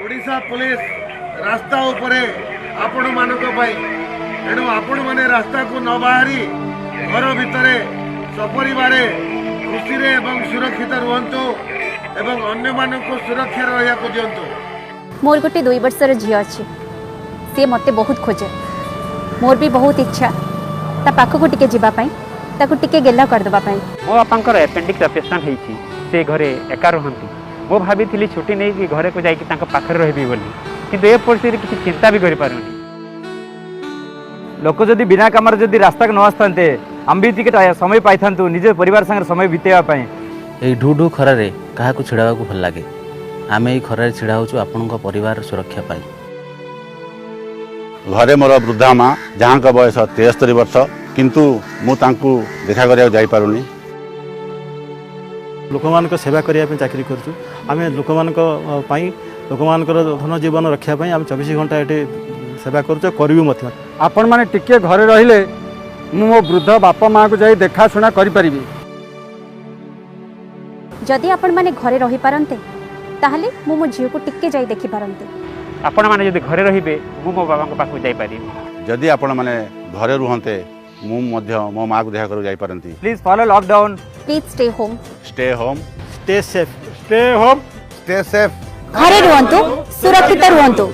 Odisha police रास्ता उपरे आपण मानक पाई एणु आपण माने रास्ता को न बाहरी घर भितर सपरिवार खुशी रे एवं सुरक्षित रुहंतु एवं अन्य मानक सुरक्षा रहिया को दियंतु। मोर गोटे 2 वर्षर झी अच्छी सी मत बहुत खोजे मोर भी बहुत इच्छा ता पाखक टिके जीवाई ताकू टिके गेला करदेवाई। मो बापांकर एपेंडिक्स ऑपरेशन होती से घरे एका रुहंती मो भाभी छुट्टी नहीं कि घरे को जाकि पाखे रही बोली किंतु ए परिस्थिति किसी चिंता भी करें लोक जदि बिना कम जदि रास्ता न आसते आम भी टिके समय पाई था निज परिवार संगे समय बितेवाई। ये ढू ढू खरारे क्या छिड़ा भल लगे आम ये खरारे छिड़ा होचु आपण परिवार सुरक्षा पाई। घरे मोर वृद्धा माँ जहाँ का बयस 73 वर्ष किंतु मु तांकु देखा करिया जाई पारुनी। लोक मान सेवा करने चाकरी करूँ आम लोक मान लोक मान धन जीवन रखापी आम 24 घंटा ये सेवा करूँ आपण मैंने टिके घरे रहिले मो वृद्ध बापा माँ को जाई देखा शुणा करि परिबी। जदि आपण माने घरे रही पारंते ताहले मो झील को टिके जाई देखि पारंते। आपण मैंने जब घरे रे मो बाबा पाक जापर जदि आपण माने घरे रुहंते मु मध्य मो माँ को देखा कर जाई पारंती। Please follow lockdown. Please stay home. Stay home. Stay safe. Stay home. Stay safe. घरे रुहंतु सुरक्षित रुहंतु।